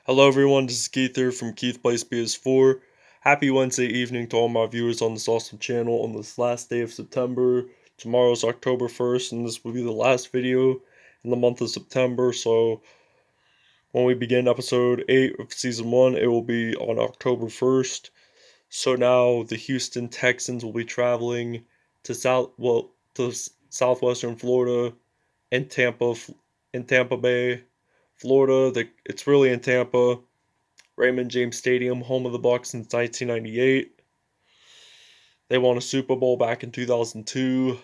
Hello everyone, this is Keith here from Keith Plays PS4. Happy Wednesday evening to all my viewers on this awesome channel on this last day of September. Tomorrow's October 1st and this will be the last video in the month of September. So when we begin episode 8 of season 1, it will be on October 1st. So now the Houston Texans will be traveling to southwestern Florida and Tampa Bay, Florida. It's really in Tampa. Raymond James Stadium, home of the Bucs since 1998. They won a Super Bowl back in 2002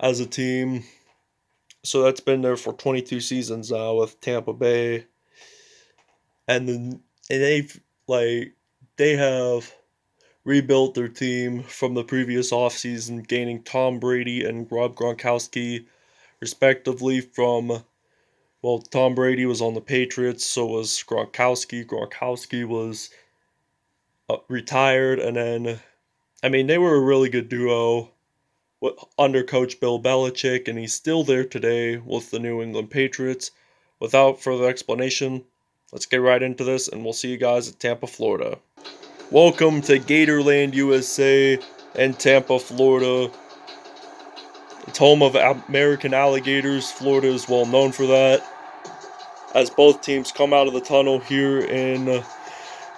as a team. So that's been there for 22 seasons now with Tampa Bay. They have rebuilt their team from the previous offseason, gaining Tom Brady and Rob Gronkowski respectively Tom Brady was on the Patriots, so was Gronkowski. Gronkowski was retired, and then they were a really good duo under Coach Bill Belichick, and he's still there today with the New England Patriots. Without further explanation, let's get right into this, and we'll see you guys at Tampa, Florida. Welcome to Gatorland, USA, and Tampa, Florida. It's home of American Alligators. Florida is well known for that. As both teams come out of the tunnel here in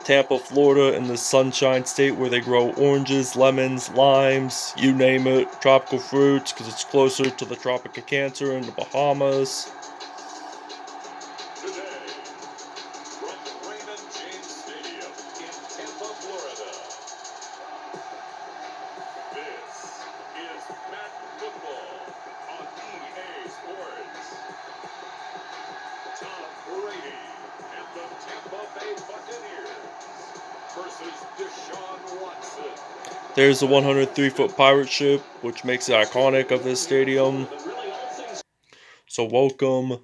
Tampa, Florida, in the Sunshine State, where they grow oranges, lemons, limes, you name it, tropical fruits, because it's closer to the Tropic of Cancer in the Bahamas. Today, from Raymond James Stadium in Tampa, Florida, this is Madden football on EA Sports. Tom Brady and the Tampa Bay Buccaneers versus Deshaun Watson. There's the 103-foot pirate ship, which makes it iconic of this stadium. So welcome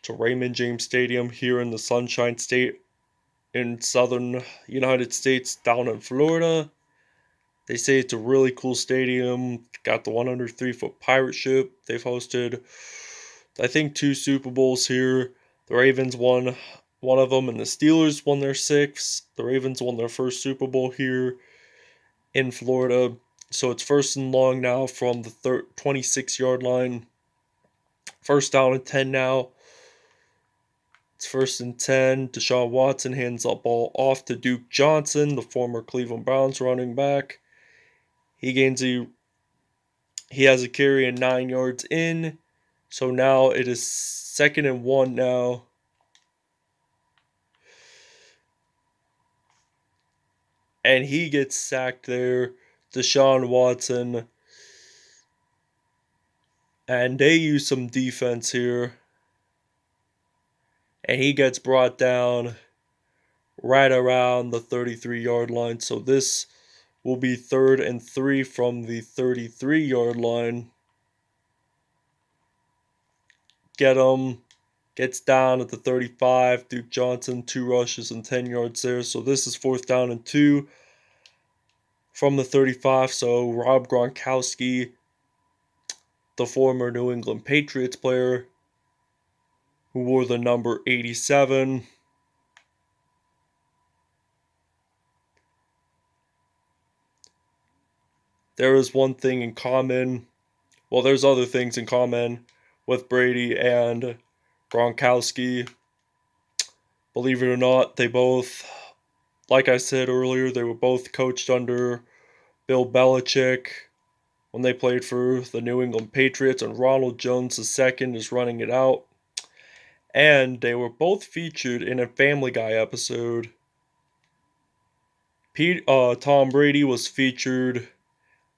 to Raymond James Stadium here in the Sunshine State in southern United States, down in Florida. They say it's a really cool stadium. Got the 103-foot pirate ship. They've hosted, I think, 2 Super Bowls here. The Ravens won one of them, and the Steelers won their 6th. The Ravens won their first Super Bowl here in Florida. So it's first and long now from the 26-yard line. First down and 10 now. It's first and 10. Deshaun Watson hands the ball off to Duke Johnson, the former Cleveland Browns running back. He has a carry and 9 yards in. So now it is 2nd and 1 now. And he gets sacked there, Deshaun Watson. And they use some defense here. And he gets brought down right around the 33-yard line. So this will be 3rd and 3 from the 33-yard line. Gets down at the 35. Duke Johnson, 2 rushes and 10 yards there. So this is 4th down and 2 from the 35. So Rob Gronkowski, the former New England Patriots player who wore the number 87. There is one thing in common. Well, there's other things in common with Brady and Gronkowski. Believe it or not, they both, like I said earlier, they were both coached under Bill Belichick when they played for the New England Patriots, and Ronald Jones II is running it out. And they were both featured in a Family Guy episode. Tom Brady was featured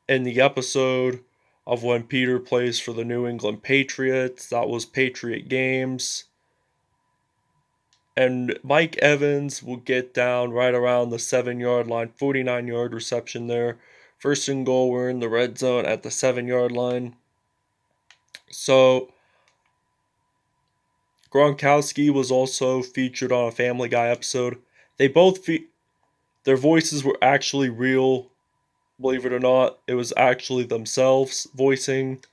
in the episode of when Peter plays for the New England Patriots. That was Patriot Games. And Mike Evans will get down right around the 7-yard line, 49-yard reception there. 1st and goal, we're in the red zone at the 7-yard line. So Gronkowski was also featured on a Family Guy episode. They both their voices were actually real. Believe it or not, it was actually themselves voicing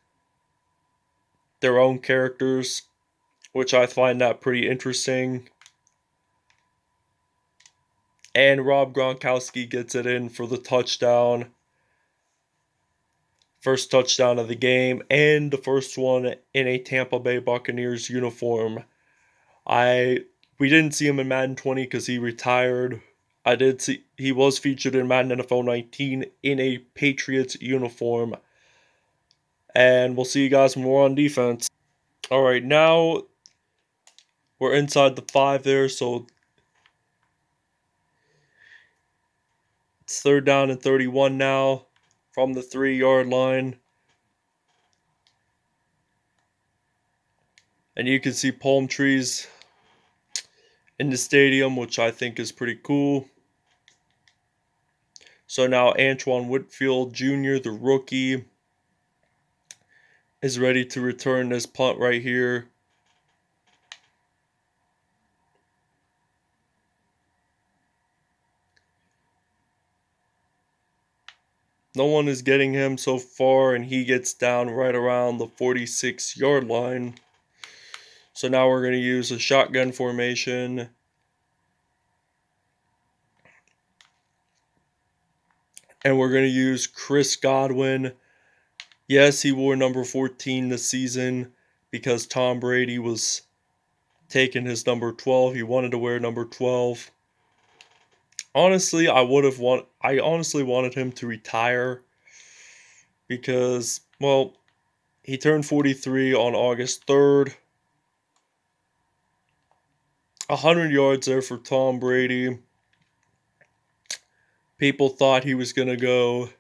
their own characters, which I find that pretty interesting. And Rob Gronkowski gets it in for the touchdown. First touchdown of the game, and the first one in a Tampa Bay Buccaneers uniform. We didn't see him in Madden 20 because he retired. I did see he was featured in Madden NFL 19 in a Patriots uniform. And we'll see you guys more on defense. All right, now we're inside the 5 there, so it's 3rd down and 31 now from the 3-yard line. And you can see palm trees in the stadium, which I think is pretty cool. So now Antoine Whitfield Jr., the rookie, is ready to return this punt right here. No one is getting him so far, and he gets down right around the 46-yard line. So now we're going to use a shotgun formation. And we're going to use Chris Godwin. Yes, he wore number 14 this season because Tom Brady was taking his number 12. He wanted to wear number 12. Honestly, I honestly wanted him to retire because, well, he turned 43 on August 3rd. 100 yards there for Tom Brady. People thought he was going to go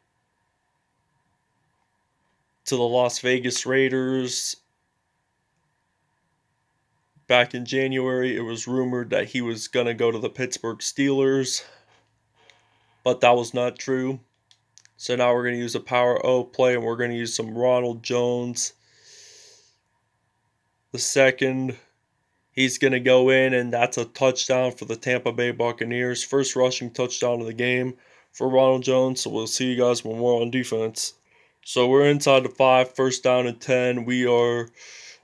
to the Las Vegas Raiders. Back in January, it was rumored that he was going to go to the Pittsburgh Steelers, but that was not true. So now we're going to use a power O play, and we're going to use some Ronald Jones. The second, he's going to go in, and that's a touchdown for the Tampa Bay Buccaneers. First rushing touchdown of the game for Ronald Jones. So we'll see you guys when we're on defense. So we're inside the 5, 1st down and 10. We are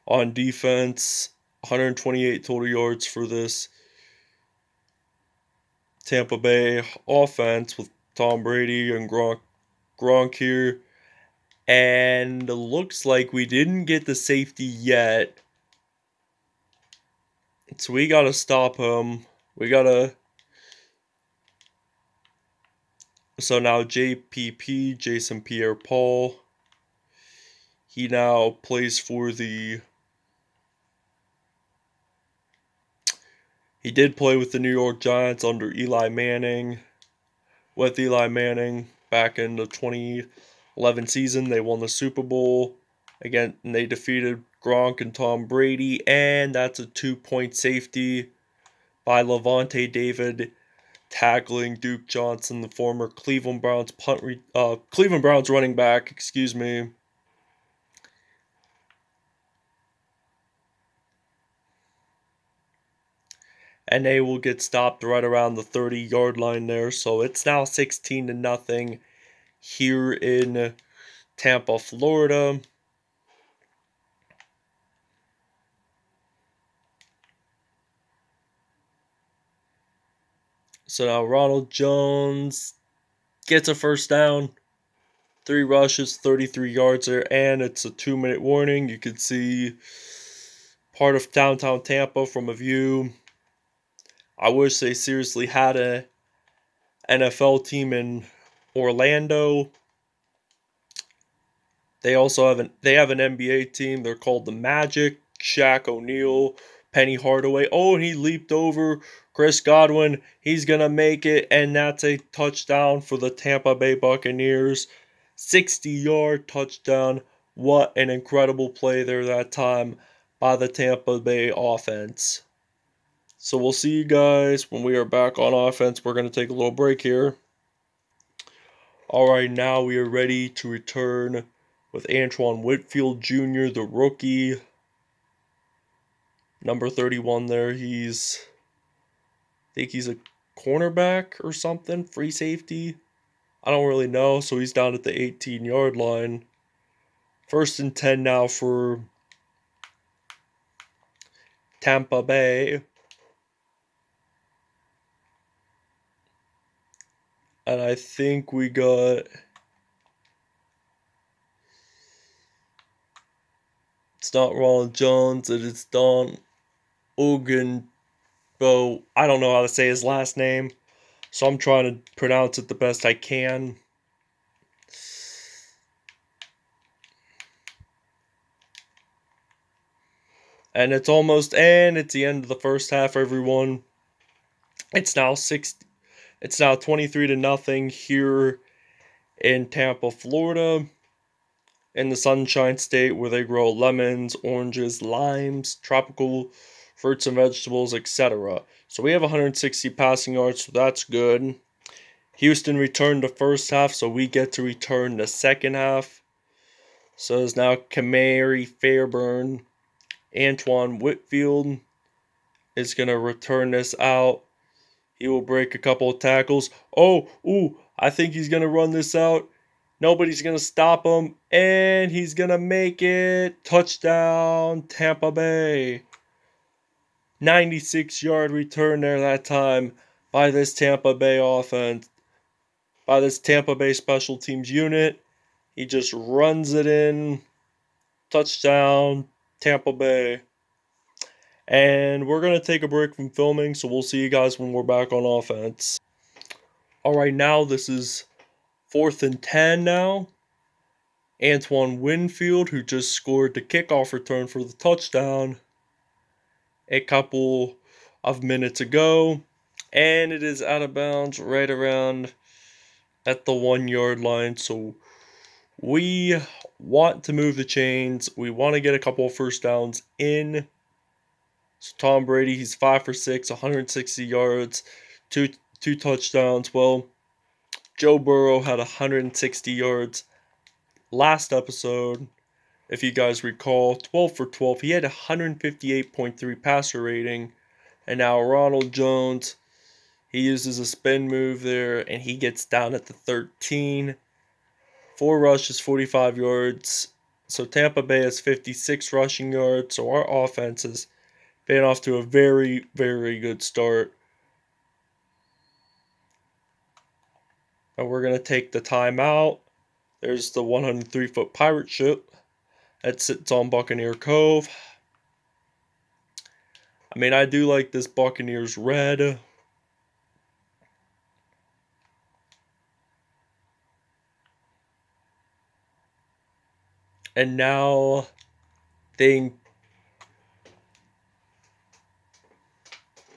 on defense. 128 total yards for this Tampa Bay offense with Tom Brady and Gronk here. And it looks like we didn't get the safety yet. So we got to stop him. So now JPP, Jason Pierre-Paul, he now plays for he did play with the New York Giants under Eli Manning. With Eli Manning back in the 2011 season, they won the Super Bowl. Again, and they defeated Gronk and Tom Brady, and that's a 2-point safety by Levante David, tackling Duke Johnson, the former Cleveland Browns running back, excuse me. And they will get stopped right around the 30-yard line there. So it's now 16-0 here in Tampa, Florida. So now Ronald Jones gets a 1st down. 3 rushes, 33 yards there, and it's a 2-minute warning. You can see part of downtown Tampa from a view. I wish they seriously had a NFL team in Orlando. They also have an NBA team. They're called the Magic. Shaq O'Neal, Penny Hardaway. Oh, and he leaped over Chris Godwin. He's going to make it, and that's a touchdown for the Tampa Bay Buccaneers. 60-yard touchdown. What an incredible play there that time by the Tampa Bay offense. So we'll see you guys when we are back on offense. We're going to take a little break here. All right, now we are ready to return with Antoine Whitfield Jr., the rookie. Number 31 there. I think he's a cornerback or something, free safety. I don't really know. So he's down at the 18-yard line. 1st and 10 now for Tampa Bay. And I think we got... It's not Ronald Jones, it is Don Ogun. Bo. I don't know how to say his last name, so I'm trying to pronounce it the best I can. And it's the end of the first half, everyone. It's now 23-0 here in Tampa, Florida, in the Sunshine State, where they grow lemons, oranges, limes, tropical fruits and vegetables, etc. So we have 160 passing yards, so that's good. Houston returned the first half, so we get to return the second half. So it's now Kamari Fairburn. Antoine Whitfield is going to return this out. He will break a couple of tackles. I think he's going to run this out. Nobody's going to stop him. And he's going to make it. Touchdown, Tampa Bay. 96-yard return there that time by this Tampa Bay offense. By this Tampa Bay special teams unit. He just runs it in. Touchdown, Tampa Bay. And we're going to take a break from filming, so we'll see you guys when we're back on offense. Alright, now this is 4th and 10 now. Antoine Whitfield, who just scored the kickoff return for the touchdown a couple of minutes ago. And it is out of bounds right around at the 1-yard line. So we want to move the chains. We want to get a couple of first downs in. So Tom Brady, he's 5 for 6, 160 yards, two touchdowns. Well, Joe Burrow had 160 yards last episode. If you guys recall, 12 for 12. He had 158.3 passer rating. And now Ronald Jones, he uses a spin move there, and he gets down at the 13. 4 rushes, 45 yards. So Tampa Bay has 56 rushing yards. So our offense is been off to a very, very good start. And we're going to take the timeout. There's the 103-foot pirate ship that sits on Buccaneer Cove. I mean, I do like this Buccaneers red. And now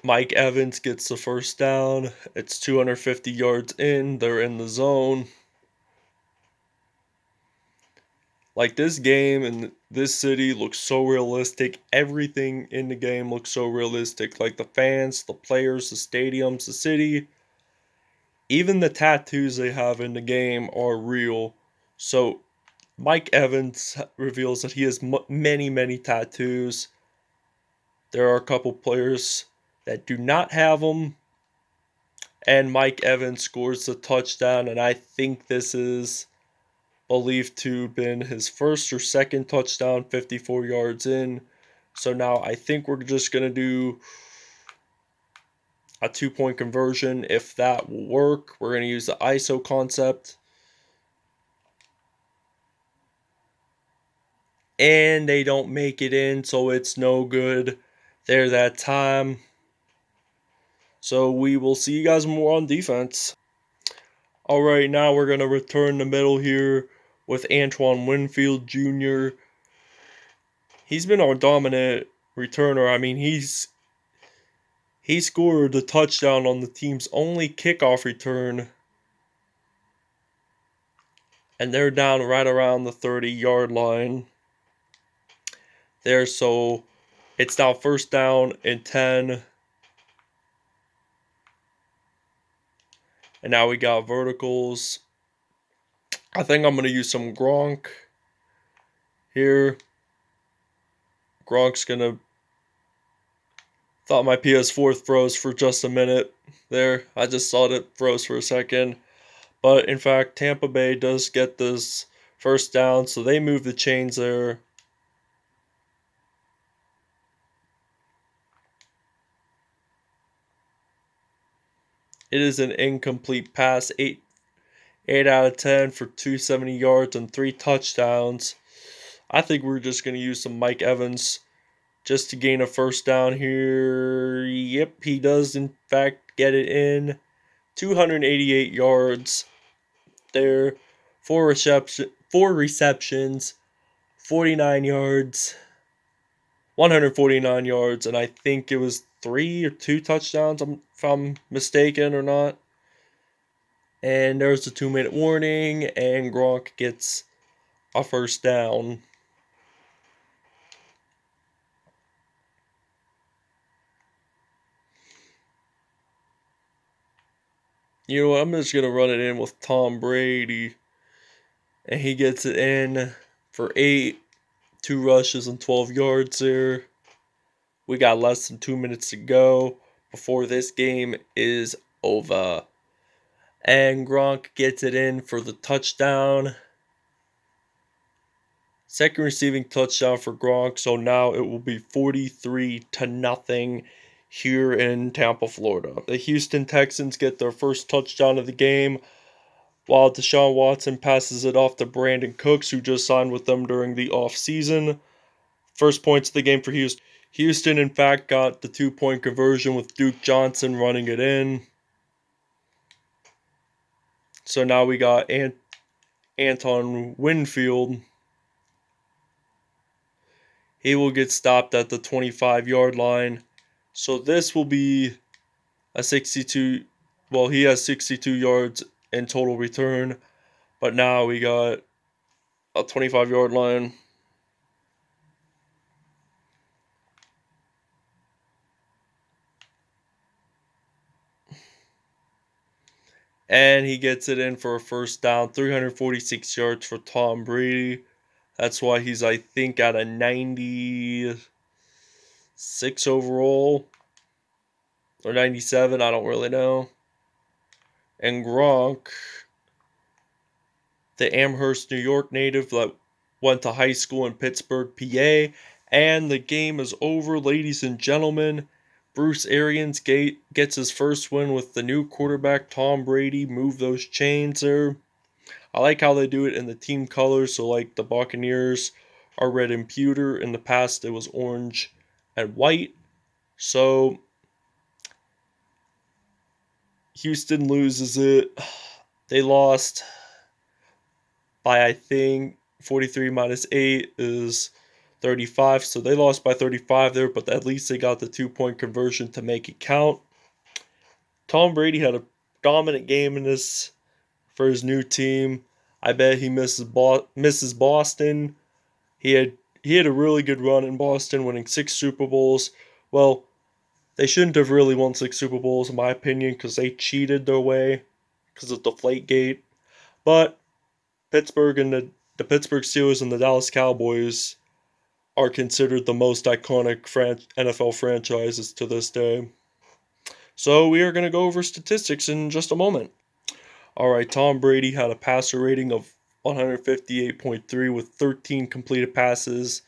Mike Evans gets the first down. It's 250 yards in. They're in the zone. Like, this game and this city looks so realistic. Everything in the game looks so realistic. Like the fans, the players, the stadiums, the city. Even the tattoos they have in the game are real. So Mike Evans reveals that he has many, many tattoos. There are a couple players that do not have them. And Mike Evans scores the touchdown. And I think this is believed to have been his first or second touchdown, 54 yards in. So now I think we're just going to do a 2-point conversion. If that will work, we're going to use the ISO concept. And they don't make it in, so it's no good there that time. So we will see you guys more on defense. Alright, now we're going to return the middle here with Antoine Whitfield Jr. He's been our dominant returner. I mean, he scored the touchdown on the team's only kickoff return. And they're down right around the 30-yard line there. So it's now 1st down and 10. And now we got verticals. I think I'm going to use some Gronk here. Gronk's going to... Thought my PS4 froze for just a minute there. I just thought it froze for a second. But in fact, Tampa Bay does get this first down, so they move the chains there. It is an incomplete pass. 8 out of 10 for 270 yards and 3 touchdowns. I think we're just going to use some Mike Evans just to gain a first down here. Yep, he does in fact get it in. 288 yards there. 4 receptions, 49 yards, 149 yards, and I think it was 3 or 2 touchdowns, if I'm mistaken or not. And there's a 2-minute warning, and Gronk gets a first down. You know what? I'm just going to run it in with Tom Brady. And he gets it in for 8, 2 rushes and 12 yards there. We got less than 2 minutes to go before this game is over. And Gronk gets it in for the touchdown. Second receiving touchdown for Gronk. So now it will be 43-0 here in Tampa, Florida. The Houston Texans get their first touchdown of the game, while Deshaun Watson passes it off to Brandon Cooks, who just signed with them during the offseason. First points of the game for Houston. Houston, in fact, got the 2-point conversion with Duke Johnson running it in. So now we got Antoine Whitfield. He will get stopped at the 25-yard line. So this will be a 62. Well, he has 62 yards in total return. But now we got a 25-yard line. And he gets it in for a first down. 346 yards for Tom Brady. That's why he's, I think, at a 96 overall. Or 97, I don't really know. And Gronk, the Amherst, New York native that went to high school in Pittsburgh, PA. And the game is over, ladies and gentlemen. Bruce Arians gets his first win with the new quarterback, Tom Brady. Move those chains there. I like how they do it in the team colors. So, like, the Buccaneers are red and pewter. In the past, it was orange and white. So, Houston loses it. They lost by, I think, 43 minus 8 is 35. So they lost by 35 there, but at least they got the 2-point conversion to make it count. Tom Brady had a dominant game in this for his new team. I bet he misses Boston. He had a really good run in Boston, winning 6 Super Bowls. Well, they shouldn't have really won 6 Super Bowls, in my opinion, because they cheated their way because of Deflategate. But Pittsburgh and the Pittsburgh Steelers and the Dallas Cowboys are considered the most iconic NFL franchises to this day. So we are going to go over statistics in just a moment. All right, Tom Brady had a passer rating of 158.3 with 13 completed passes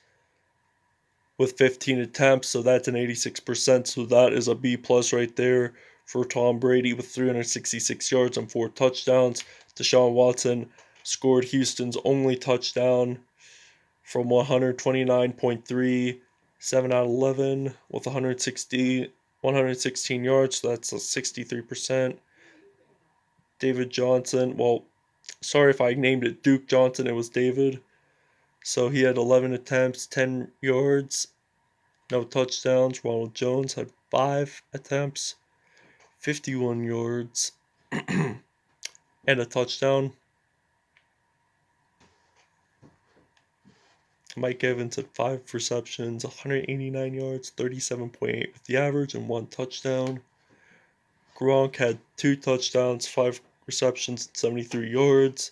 with 15 attempts, so that's an 86%. So that is a B plus right there for Tom Brady with 366 yards and 4 touchdowns. Deshaun Watson scored Houston's only touchdown from 129.3, 7 out of 11 with 116 yards, so that's a 63%. David Johnson, well, sorry if I named it Duke Johnson, it was David. So he had 11 attempts, 10 yards, no touchdowns. Ronald Jones had 5 attempts, 51 yards, and a touchdown. Mike Evans had 5 receptions, 189 yards, 37.8 with the average, and 1 touchdown. Gronk had 2 touchdowns, 5 receptions, 73 yards.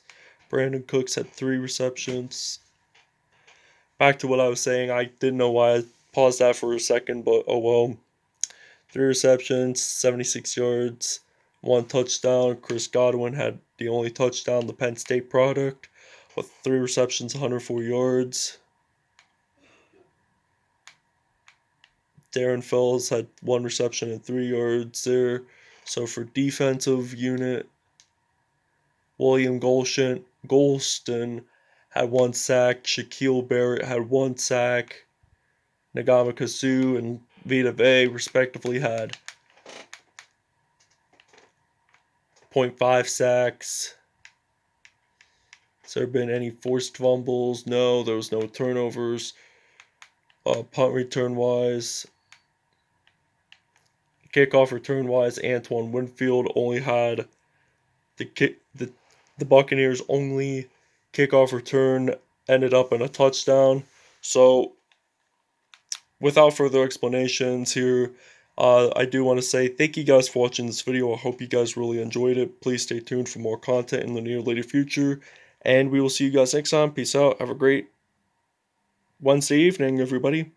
Brandon Cooks had 3 receptions. Back to what I was saying, I didn't know why I paused that for a second, but oh well. 3 receptions, 76 yards, 1 touchdown. Chris Godwin had the only touchdown, the Penn State product, with 3 receptions, 104 yards. Darren Fells had 1 reception and 3 yards there. So for defensive unit, William Golston had 1 sack, Shaquille Barrett had 1 sack, Nagama Kasu and Vita Vea respectively had 0.5 sacks. Has there been any forced fumbles? No, there was no turnovers. Punt return wise, kickoff return wise, Antoine Whitfield only had the Buccaneers' only kickoff return ended up in a touchdown. So without further explanations here, I do want to say thank you guys for watching this video. I hope you guys really enjoyed it. Please stay tuned for more content in the near later future. And we will see you guys next time. Peace out. Have a great Wednesday evening, everybody.